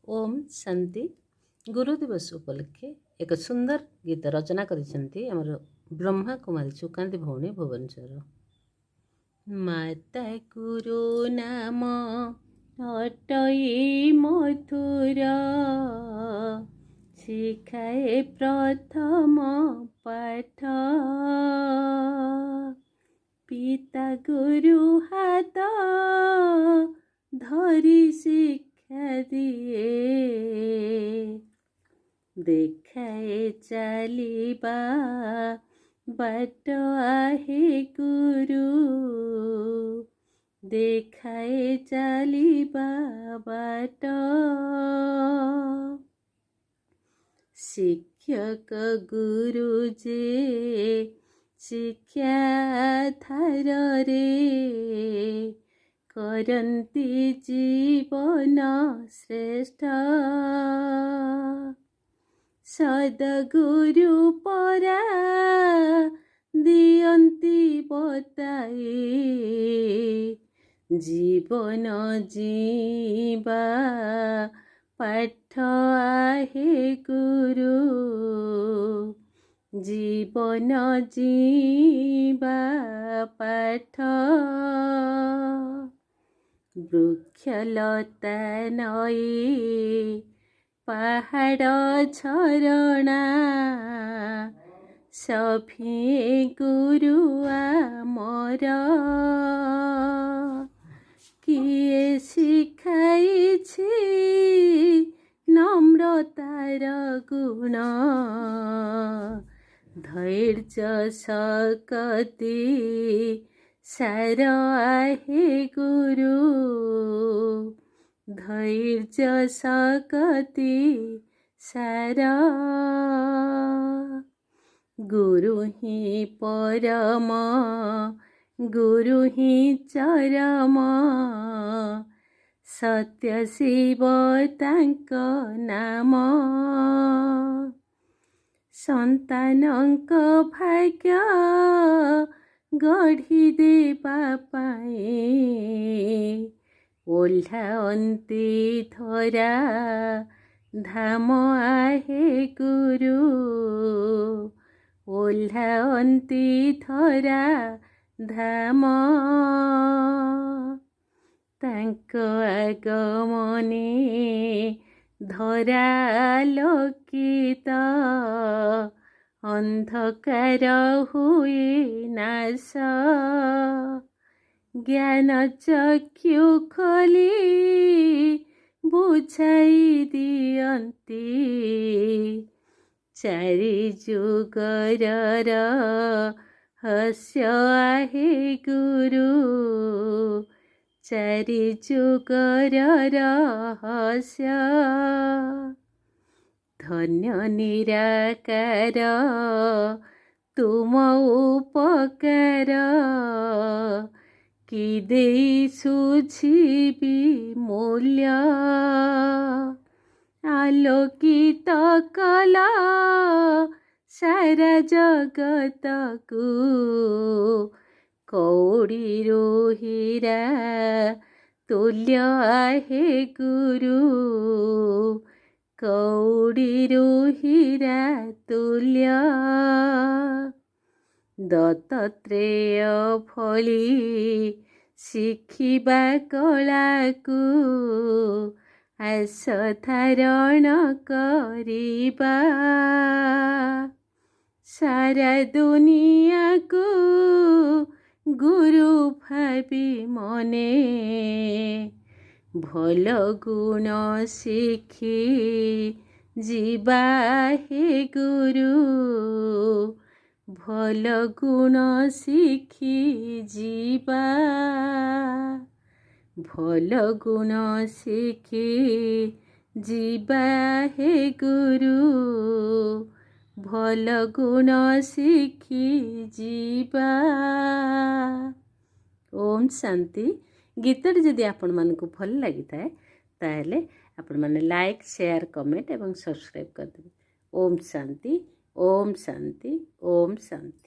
ओम शांति गुरु दिवस उपलक्षे एक सुंदर गीत रचना करिसेंती हमर ब्रह्मा कुमारी सुकांती भौणी भुवनेश्वर। माता गुरु नाम अटई मधुर शिखाए प्रथम पाठ पिता गुरु हाथ धरी शिक्षा दिए देखाए चलिबा बाट आहे गुरु देखाए चलिबा बाट शिक्षक गुरु जे शिक्षा थार रे करन्ति जीवन श्रेष्ठ सद्गुरु परा दियन्ति बताए जीवन जीवा पाठ आहे गुरु जीवन जीवा पाठ वृक्षलता नई पहाड़ झरणा सफे गुरु आमर किए शिखाइछि नम्रतार गुण धैर्य सकति सार आहे गुरु धैर्य सकति सार गुरु ही परम गुरु ही चरम सत्य शिव तांक नाम संतानंक भाग्य गढ़ी देवा पाए ओह्लाअन्ति धरा धाम आहे गुरु ओह्लाअन्ति धरा धाम तांक आगमने धरा लोकित अंधकार हुए नाश ज्ञान चक्षु खोली बुझाई दियन्ति चारि जुगर रहस्य आहे गुरु चारि जुगर रहस्य धन्य निराकार तुम उपकार कि देई सुझिबी मूल्य आलोकित कल सारा जगत को कौड़ीरो हीरा तुल्य आहे गुरु कौड़ीरो हीरा तुल्य दत्तात्रेय भली शिखिबा कलाकू आस धारण करिबा सारा दुनिया को गुरु भाबी मने भल गुण शिखी जीवा हे गुरु भल गुण शिखी जीवा भल गुण शिखी जीवा हे गुरु भल गुण शिखी जीवा। ओम शांति गीतटी जदि आपण मानकु भल लगी थाए ताहेले आपण माने लाइक शेयर कमेंट एवं सब्सक्राइब कर देबे। ओम शांति ओम शांति ओम शांति।